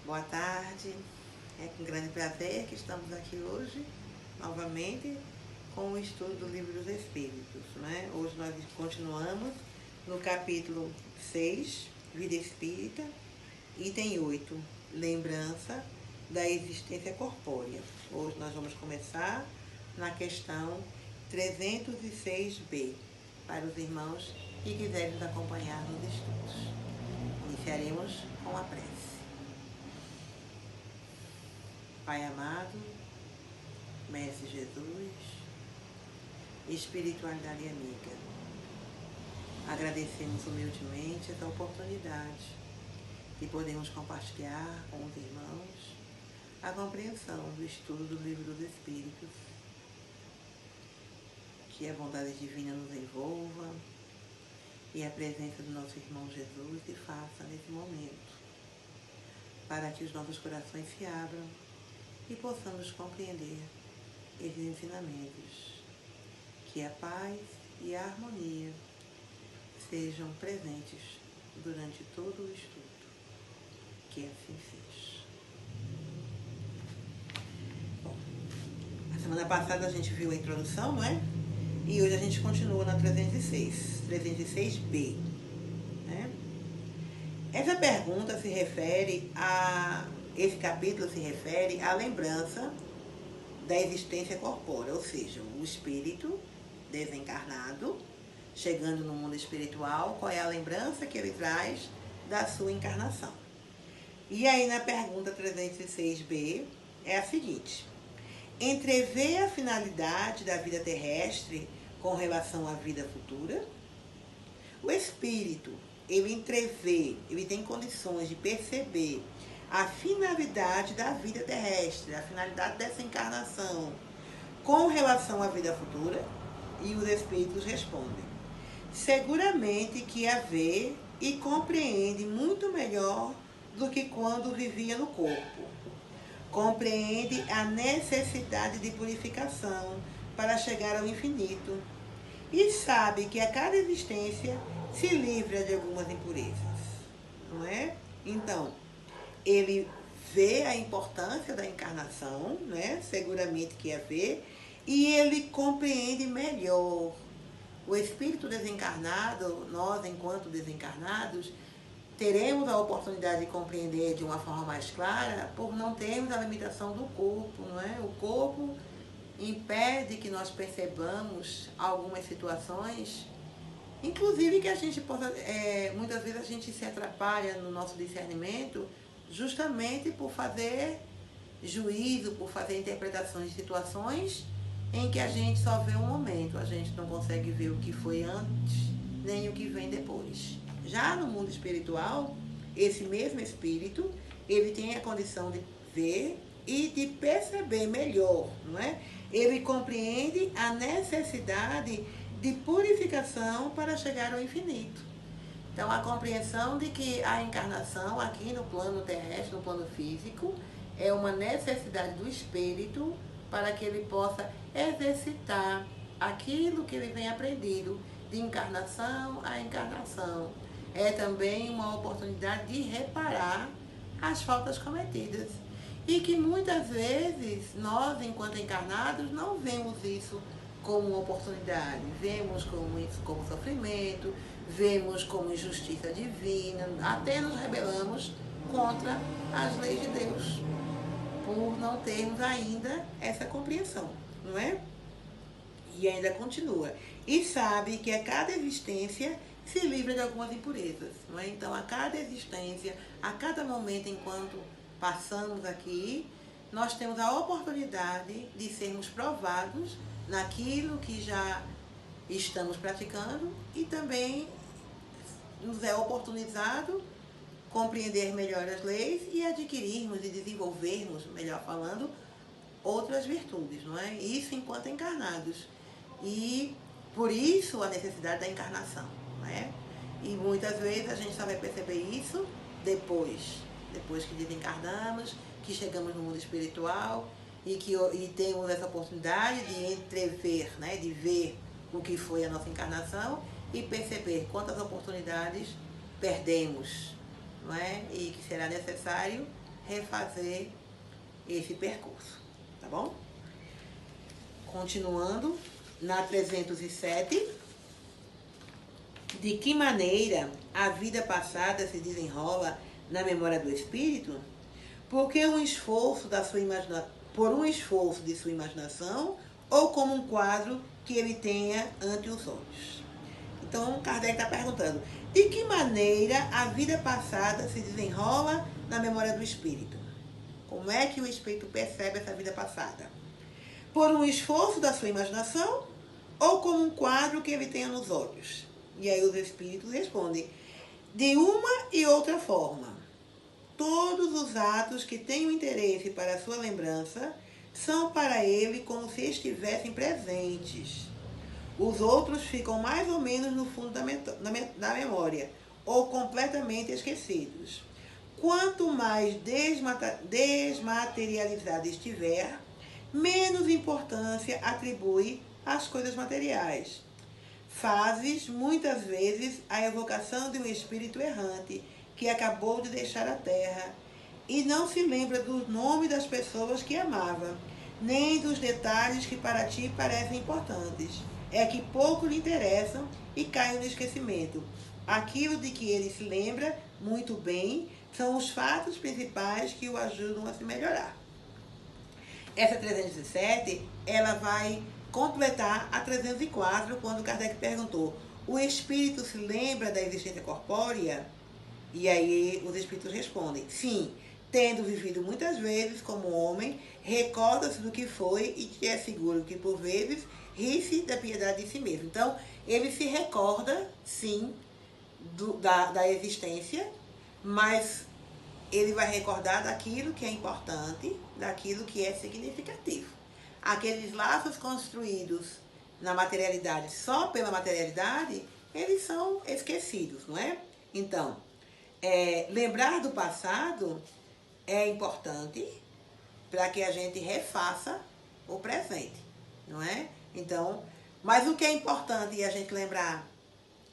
Boa tarde, é com grande prazer que estamos aqui hoje, novamente, com o estudo do Livro dos Espíritos. Né? Hoje nós continuamos no capítulo 6, Vida Espírita, item 8, Lembrança da Existência Corpórea. Hoje nós vamos começar na questão 306b, para os irmãos que quiserem nos acompanhar nos estudos. Iniciaremos com a prece. Pai amado, Mestre Jesus, espiritualidade amiga, agradecemos humildemente essa oportunidade de podermos compartilhar com os irmãos a compreensão do estudo do Livro dos Espíritos. Que a bondade divina nos envolva e a presença do nosso irmão Jesus se faça nesse momento, para que os nossos corações se abram e possamos compreender esses ensinamentos, que a paz e a harmonia sejam presentes durante todo o estudo. Que assim seja. Bom, a semana passada a gente viu a introdução, não é? E hoje a gente continua na 306b. Né? Essa pergunta se refere a... Esse capítulo se refere à lembrança da existência corpórea, ou seja, o espírito desencarnado, chegando no mundo espiritual, qual é a lembrança que ele traz da sua encarnação. E aí na pergunta 306b é a seguinte: entrevê a finalidade da vida terrestre com relação à vida futura? O espírito, ele entrevê, ele tem condições de perceber a finalidade da vida terrestre, a finalidade dessa encarnação com relação à vida futura? E os espíritos respondem: seguramente que a vê e compreende muito melhor do que quando vivia no corpo. Compreende a necessidade de purificação para chegar ao infinito e sabe que a cada existência se livra de algumas impurezas, não é? Então, ele vê a importância da encarnação, né? Seguramente que a vê, e ele compreende melhor. O espírito desencarnado, nós, enquanto desencarnados, teremos a oportunidade de compreender de uma forma mais clara por não termos a limitação do corpo, não é? O corpo impede que nós percebamos algumas situações, inclusive que a gente possa, muitas vezes a gente se atrapalha no nosso discernimento justamente por fazer juízo, por fazer interpretações de situações em que a gente só vê um momento, a gente não consegue ver o que foi antes, nem o que vem depois. Já no mundo espiritual, esse mesmo espírito, ele tem a condição de ver e de perceber melhor, não é? Ele compreende a necessidade de purificação para chegar ao infinito. Então, a compreensão de que a encarnação aqui no plano terrestre, no plano físico, é uma necessidade do espírito para que ele possa exercitar aquilo que ele vem aprendido de encarnação a encarnação. É também uma oportunidade de reparar as faltas cometidas. E que muitas vezes nós, enquanto encarnados, não vemos isso como uma oportunidade. Vemos como isso como sofrimento, vemos como injustiça divina, até nos rebelamos contra as leis de Deus, por não termos ainda essa compreensão, não é? E ainda continua. E sabe que a cada existência se livra de algumas impurezas, não é? Então, a cada existência, a cada momento enquanto passamos aqui, nós temos a oportunidade de sermos provados naquilo que já estamos praticando e também nos é oportunizado compreender melhor as leis e adquirirmos e desenvolvermos, melhor falando, outras virtudes, não é? Isso enquanto encarnados. E por isso a necessidade da encarnação, não é? E muitas vezes a gente só vai perceber isso depois que desencarnamos, que chegamos no mundo espiritual e temos essa oportunidade de entrever, né, de ver o que foi a nossa encarnação e perceber quantas oportunidades perdemos, não é? E que será necessário refazer esse percurso, tá bom? Continuando, na 307, de que maneira a vida passada se desenrola na memória do espírito? Porque por um esforço de sua imaginação ou como um quadro que ele tenha ante os olhos. Então, Kardec está perguntando, de que maneira a vida passada se desenrola na memória do espírito? Como é que o espírito percebe essa vida passada? Por um esforço da sua imaginação ou como um quadro que ele tenha nos olhos? E aí os espíritos respondem, de uma e outra forma. Todos os atos que tenham interesse para a sua lembrança são para ele como se estivessem presentes. Os outros ficam mais ou menos no fundo da memória, ou completamente esquecidos. Quanto mais desmaterializado estiver, menos importância atribui às coisas materiais. Fazes, muitas vezes, a evocação de um espírito errante que acabou de deixar a terra e não se lembra do nome das pessoas que amava, nem dos detalhes que para ti parecem importantes. É que pouco lhe interessam e caem no esquecimento. Aquilo de que ele se lembra muito bem são os fatos principais que o ajudam a se melhorar. Essa 307, ela vai completar a 304, quando Kardec perguntou, o espírito se lembra da existência corpórea? E aí os espíritos respondem, sim, tendo vivido muitas vezes como homem, recorda-se do que foi e te é seguro que, por vezes, ri-se da piedade de si mesmo. Então, ele se recorda, sim, da existência, mas ele vai recordar daquilo que é importante, daquilo que é significativo. Aqueles laços construídos na materialidade, só pela materialidade, eles são esquecidos, não é? Então, lembrar do passado é importante para que a gente refaça o presente, não é? Então, mas o que é importante é a gente lembrar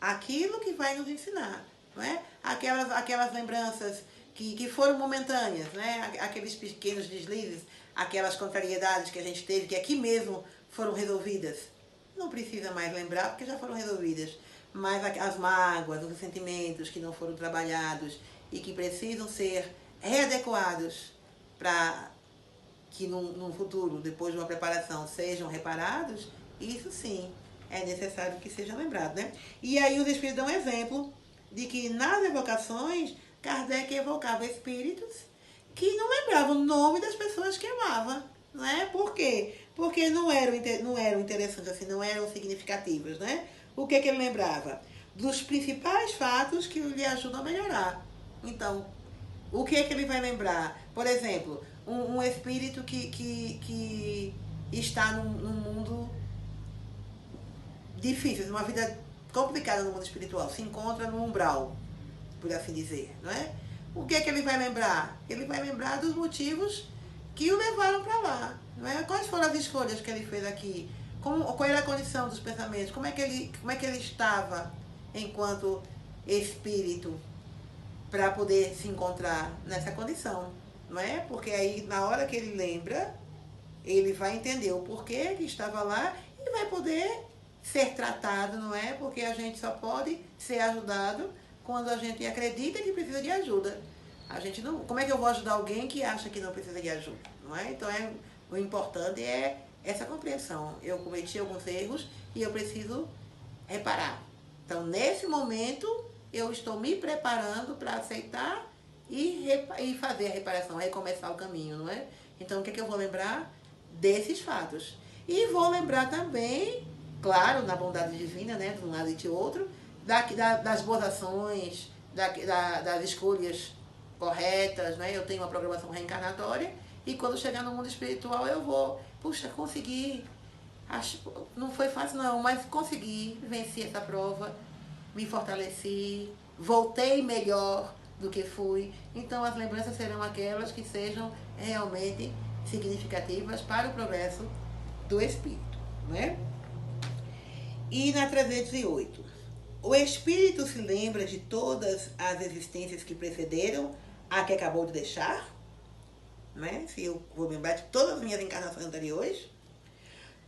aquilo que vai nos ensinar, não é? Aquelas lembranças que foram momentâneas, né? Aqueles pequenos deslizes, aquelas contrariedades que a gente teve, que aqui mesmo foram resolvidas. Não precisa mais lembrar, porque já foram resolvidas. Mas as mágoas, os ressentimentos que não foram trabalhados e que precisam ser readequados para que num futuro, depois de uma preparação, sejam reparados, isso sim é necessário que seja lembrado, né? E aí os espíritos dão um exemplo de que nas evocações, Kardec evocava espíritos que não lembravam o nome das pessoas que amava, não é? Por quê? Porque não eram interessantes assim, não eram significativos, né? O que ele lembrava? Dos principais fatos que lhe ajudam a melhorar. Então, o que ele vai lembrar? Por exemplo, um espírito que está num mundo difícil, numa vida complicada no mundo espiritual, se encontra no umbral, por assim dizer, não é? O que ele vai lembrar? Ele vai lembrar dos motivos que o levaram para lá, não é? Quais foram as escolhas que ele fez aqui? Qual era a condição dos pensamentos? Como é que ele estava enquanto espírito para poder se encontrar nessa condição, não é? Porque aí, na hora que ele lembra, ele vai entender o porquê que estava lá e vai poder ser tratado, não é? Porque a gente só pode ser ajudado quando a gente acredita que precisa de ajuda. A gente não, como é que eu vou ajudar alguém que acha que não precisa de ajuda, não é? Então, o importante é essa compreensão. Eu cometi alguns erros e eu preciso reparar. Então, nesse momento, eu estou me preparando para aceitar e fazer a reparação, recomeçar o caminho, não é? Então, o que eu vou lembrar? Desses fatos. E vou lembrar também, claro, na bondade divina, né, de um lado e de outro, das boas ações, das escolhas corretas, né? Eu tenho uma programação reencarnatória e quando chegar no mundo espiritual eu vou, puxa, consegui, não foi fácil não, mas consegui, venci essa prova, me fortaleci, voltei melhor do que fui. Então as lembranças serão aquelas que sejam realmente significativas para o progresso do espírito, né? E na 308, o espírito se lembra de todas as existências que precederam a que acabou de deixar? né? Se eu vou lembrar de todas as minhas encarnações anteriores,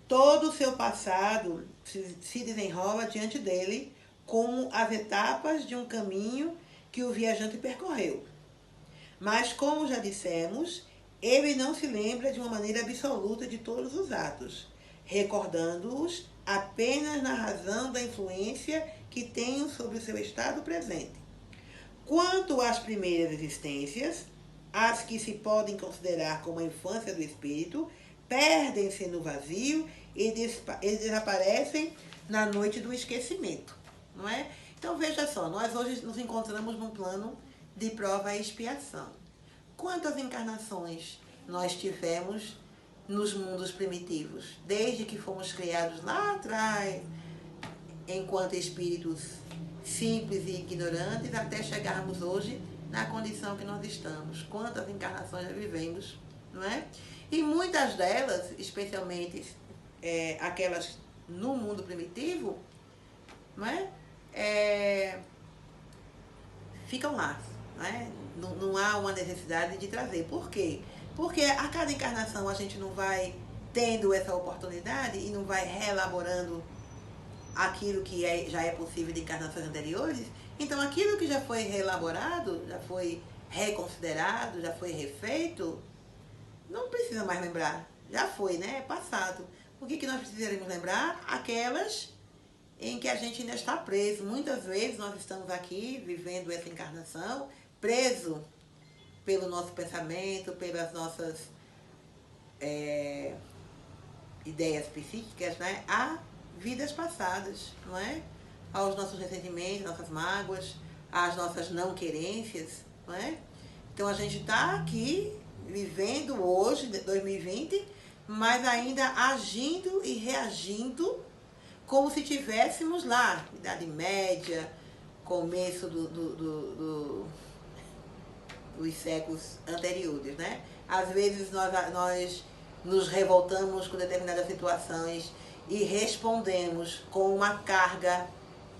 todo o seu passado se desenrola diante dele como as etapas de um caminho que o viajante percorreu. Mas, como já dissemos, ele não se lembra de uma maneira absoluta de todos os atos, recordando-os apenas na razão da influência que tenham sobre o seu estado presente. Quanto às primeiras existências, as que se podem considerar como a infância do espírito, perdem-se no vazio e desaparecem na noite do esquecimento, não é? Então veja só, nós hoje nos encontramos num plano de prova e expiação. Quantas encarnações nós tivemos nos mundos primitivos, desde que fomos criados lá atrás, enquanto espíritos simples e ignorantes, até chegarmos hoje na condição que nós estamos. Quantas encarnações já vivemos, não é? E muitas delas, especialmente aquelas no mundo primitivo, não é? Ficam lá, não é? Não há uma necessidade de trazer. Por quê? Porque a cada encarnação a gente não vai tendo essa oportunidade e não vai reelaborando aquilo que já é possível de encarnações anteriores. Então aquilo que já foi reelaborado, já foi reconsiderado, já foi refeito, não precisa mais lembrar. Já foi, né? É passado. O que nós precisaremos lembrar? Aquelas em que a gente ainda está preso. Muitas vezes nós estamos aqui vivendo essa encarnação preso pelo nosso pensamento, pelas nossas ideias psíquicas, né? A vidas passadas, não é? Aos nossos ressentimentos, nossas mágoas, às nossas não querências, não é? Então a gente está aqui vivendo hoje, 2020, mas ainda agindo e reagindo como se tivéssemos lá, Idade Média, começo dos séculos anteriores, né? Às vezes nós nos revoltamos com determinadas situações e respondemos com uma carga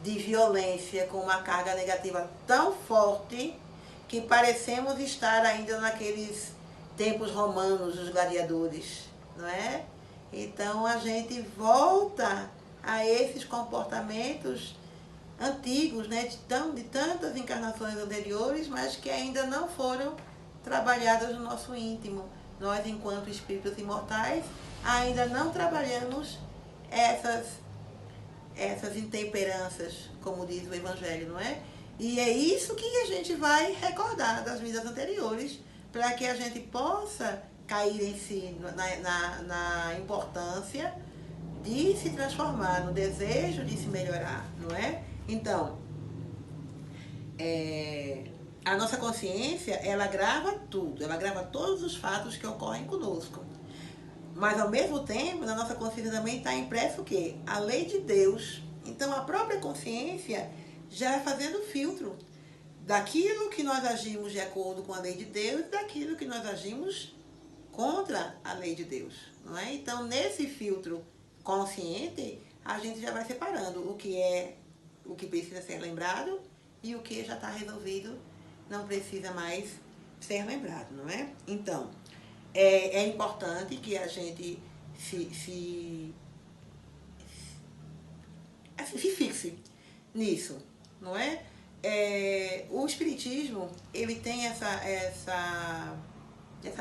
de violência, com uma carga negativa tão forte que parecemos estar ainda naqueles tempos romanos dos gladiadores, não é? Então a gente volta a esses comportamentos antigos, né, de tantas encarnações anteriores, mas que ainda não foram trabalhadas no nosso íntimo. Nós, enquanto espíritos imortais, ainda não trabalhamos essas intemperanças, como diz o Evangelho, não é? E é isso que a gente vai recordar das vidas anteriores, para que a gente possa cair em si na importância de se transformar, no desejo de se melhorar, não é? Então, a nossa consciência, ela grava tudo, ela grava todos os fatos que ocorrem conosco. Mas, ao mesmo tempo, na nossa consciência também está impresso o quê? A lei de Deus. Então, a própria consciência já vai fazendo filtro daquilo que nós agimos de acordo com a lei de Deus e daquilo que nós agimos contra a lei de Deus, não é? Então, nesse filtro consciente, a gente já vai separando o que precisa ser lembrado e o que já está resolvido não precisa mais ser lembrado, não é? Então, é importante que a gente se fixe nisso, não é? O Espiritismo, ele tem essa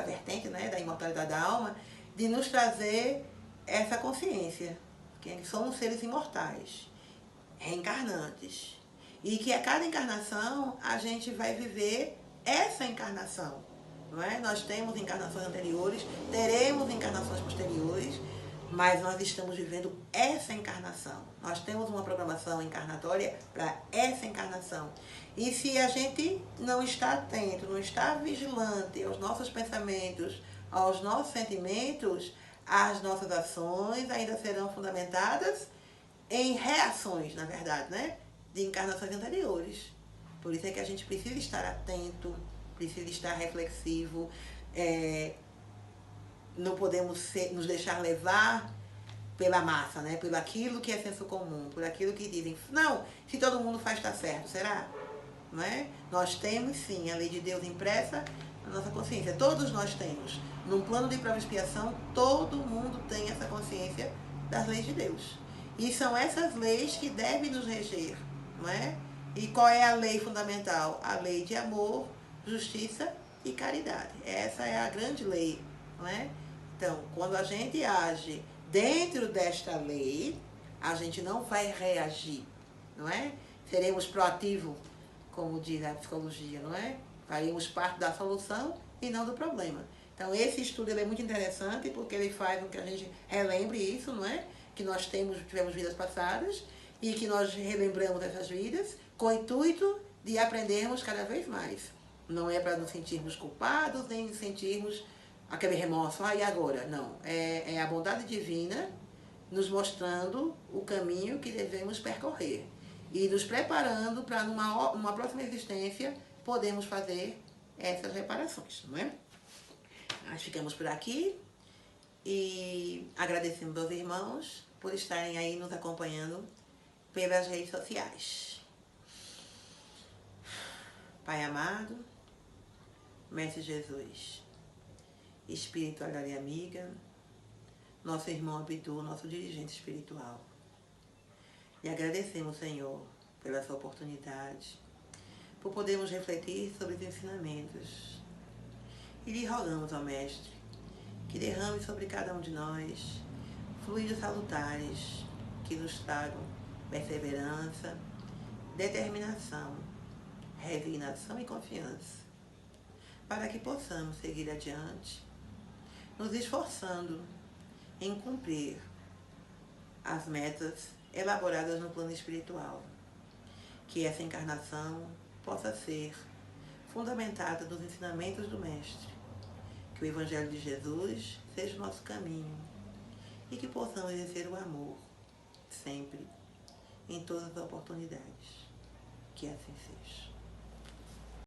vertente, né, da imortalidade da alma, de nos trazer essa consciência, que somos seres imortais, reencarnantes, e que a cada encarnação a gente vai viver essa encarnação, não é? Nós temos encarnações anteriores, teremos encarnações posteriores, mas nós estamos vivendo essa encarnação. Nós temos uma programação encarnatória para essa encarnação. E se a gente não está atento, não está vigilante aos nossos pensamentos, aos nossos sentimentos, as nossas ações ainda serão fundamentadas em reações, na verdade, né, de encarnações anteriores. Por isso é que a gente precisa estar atento, precisa estar reflexivo, não podemos nos deixar levar pela massa, né, pelo aquilo que é senso comum, por aquilo que dizem. Não, se todo mundo faz, está certo, será? Não é? Nós temos sim a lei de Deus impressa na nossa consciência. consciência. Todos nós temos. Num plano de prova e expiação, todo mundo tem essa consciência das leis de Deus. E são essas leis que devem nos reger, não é? E qual é a lei fundamental? A lei de amor, justiça e caridade. Essa é a grande lei, não é? Então, quando a gente age dentro desta lei, a gente não vai reagir, não é? Seremos proativos, como diz a psicologia, não é? Faremos parte da solução e não do problema. Então, esse estudo ele é muito interessante porque ele faz com que a gente relembre isso, não é? Que nós tivemos vidas passadas e que nós relembramos essas vidas com o intuito de aprendermos cada vez mais. Não é para nos sentirmos culpados, nem sentirmos aquele remorso, e agora? Não. É a bondade divina nos mostrando o caminho que devemos percorrer e nos preparando para, numa próxima existência, podermos fazer essas reparações, não é? Nós ficamos por aqui e agradecemos aos irmãos por estarem aí nos acompanhando pelas redes sociais. Pai amado, Mestre Jesus, espiritualidade amiga, nosso irmão Abdu, nosso dirigente espiritual. E agradecemos, Senhor, pela sua oportunidade, por podermos refletir sobre os ensinamentos. E lhe rogamos, ó Mestre, que derrame sobre cada um de nós fluidos salutares que nos tragam perseverança, determinação, resignação e confiança, para que possamos seguir adiante, nos esforçando em cumprir as metas elaboradas no plano espiritual. Que essa encarnação possa ser fundamentada nos ensinamentos do Mestre. Que o Evangelho de Jesus seja o nosso caminho e que possamos exercer o amor sempre, em todas as oportunidades. Que assim seja.